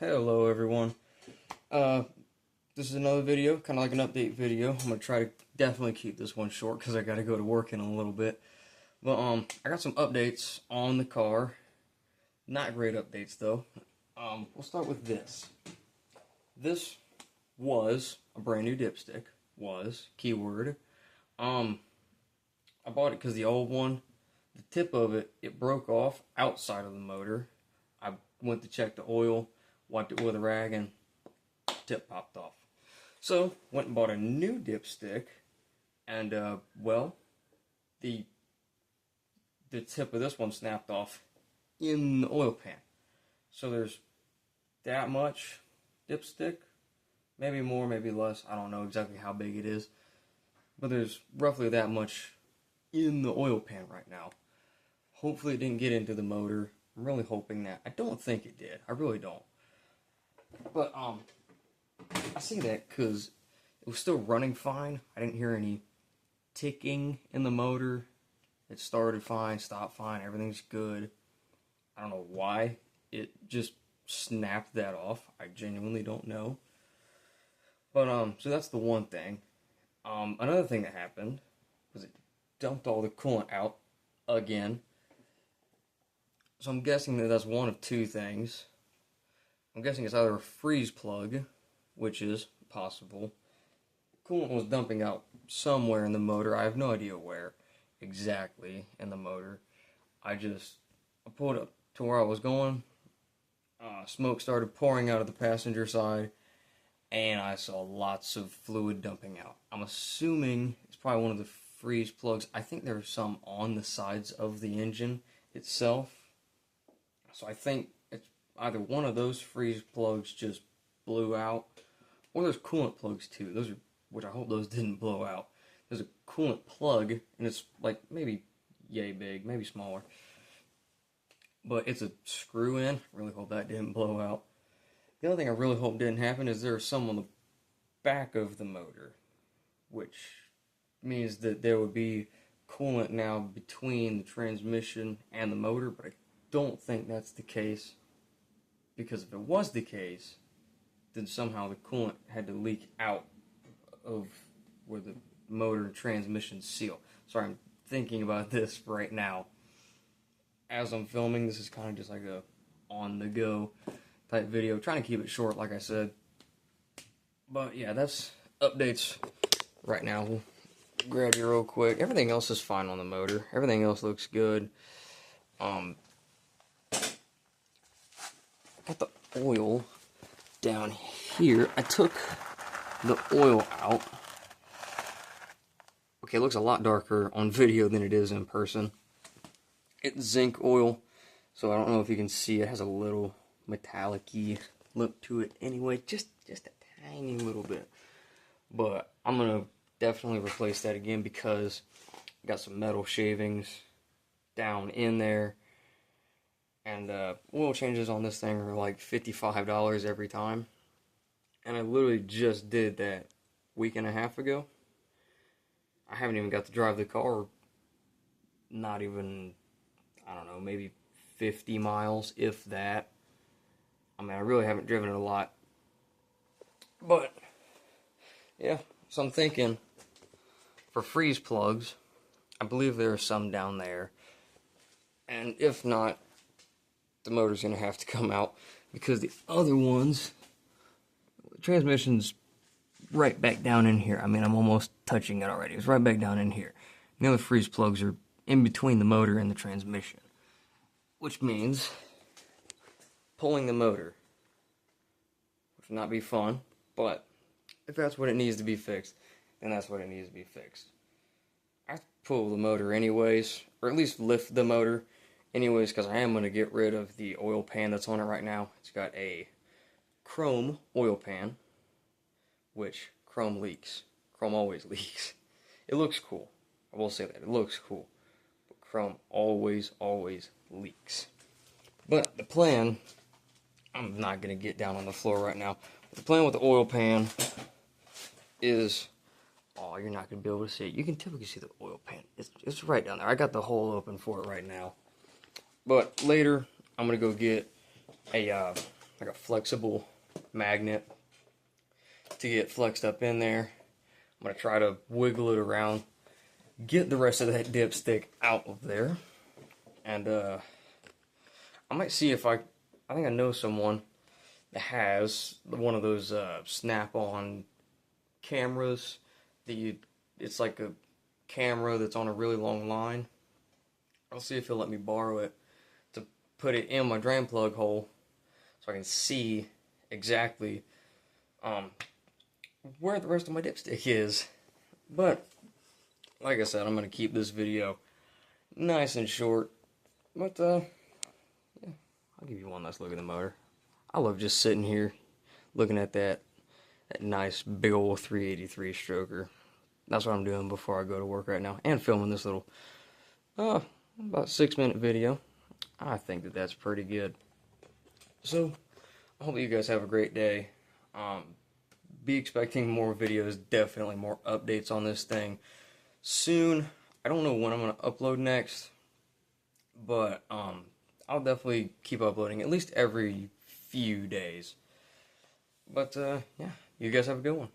Hello everyone. This is another video, kind of like an update video. I'm gonna try to definitely keep this one short because I gotta go to work in a little bit. But I got some updates on the car. Not great updates though. We'll start with this. This was a brand new dipstick. Was keyword. I bought it because the old one, the tip of it broke off outside of the motor. I went to check the oil, wiped it with a rag, and tip popped off. So, went and bought a new dipstick, and, well, the tip of this one snapped off in the oil pan. So there's that much dipstick, maybe more, maybe less, I don't know exactly how big it is, but there's roughly that much in the oil pan right now. Hopefully it didn't get into the motor. I'm really hoping that. I don't think it did. I really don't. But, I say that because it was still running fine. I didn't hear any ticking in the motor. It started fine, stopped fine, everything's good. I don't know why it just snapped that off. I genuinely don't know. But, so that's the one thing. Another thing that happened was it dumped all the coolant out again. So I'm guessing that that's one of two things. I'm guessing it's either a freeze plug, which is possible. Coolant was dumping out somewhere in the motor. I have no idea where exactly in the motor. I pulled up to where I was going. Smoke started pouring out of the passenger side, and I saw lots of fluid dumping out. I'm assuming it's probably one of the freeze plugs. I think there's some on the sides of the engine itself. So I think it's either one of those freeze plugs just blew out, or there's coolant plugs too. Those are, which I hope those didn't blow out. There's a coolant plug, and it's like maybe yay big, maybe smaller. But it's a screw in. I really hope that didn't blow out. The other thing I really hope didn't happen is there's some on the back of the motor, which means that there would be coolant now between the transmission and the motor, but I don't think that's the case, because if it was the case, then somehow the coolant had to leak out of where the motor and transmission seal. Sorry, I'm thinking about this right now. As I'm filming, this is kind of just like a on-the-go type video. Trying to keep it short, like I said. But yeah, that's updates right now. We'll grab you real quick. Everything else is fine on the motor. Everything else looks good. Got the oil down here. I took the oil out. Okay, it looks a lot darker on video than it is in person. It's zinc oil, so I don't know if you can see it. It has a little metallic-y look to it anyway, just a tiny little bit. But I'm gonna definitely replace that again because I got some metal shavings down in there. And oil changes on this thing are like $55 every time. And I literally just did that a week and a half ago. I haven't even got to drive the car. Not even, I don't know, maybe 50 miles, if that. I mean, I really haven't driven it a lot. But, yeah, so I'm thinking for freeze plugs, I believe there are some down there. And if not, the motor's going to have to come out, because the other ones, the transmission's right back down in here. I mean, I'm almost touching it already. It's right back down in here. And the other freeze plugs are in between the motor and the transmission, which means pulling the motor, which would not be fun, but if that's what it needs to be fixed, then that's what it needs to be fixed. I have to pull the motor anyways, or at least lift the motor anyways, because I am going to get rid of the oil pan that's on it right now. It's got a chrome oil pan, which chrome leaks. Chrome always leaks. It looks cool. I will say that. It looks cool. But chrome always leaks. But the plan, I'm not going to get down on the floor right now. The plan with the oil pan is, oh, you're not going to be able to see it. You can typically see the oil pan. It's right down there. I got the hole open for it right now. But later, I'm going to go get a like a flexible magnet to get flexed up in there. I'm going to try to wiggle it around, get the rest of that dipstick out of there, and I might see if I think I know someone that has one of those snap-on cameras that it's like a camera that's on a really long line. I'll see if he'll let me borrow it to put it in my drain plug hole so I can see exactly where the rest of my dipstick is. But like I said, I'm going to keep this video nice and short. But yeah, I'll give you one last look at the motor. I love just sitting here looking at that nice big old 383 stroker. That's what I'm doing before I go to work right now, and filming this little about 6-minute video. I think that that's pretty good. So I hope you guys have a great day. Be expecting more videos, definitely more updates on this thing soon. I don't know when I'm going to upload next, but I'll definitely keep uploading at least every few days. But yeah, you guys have a good one.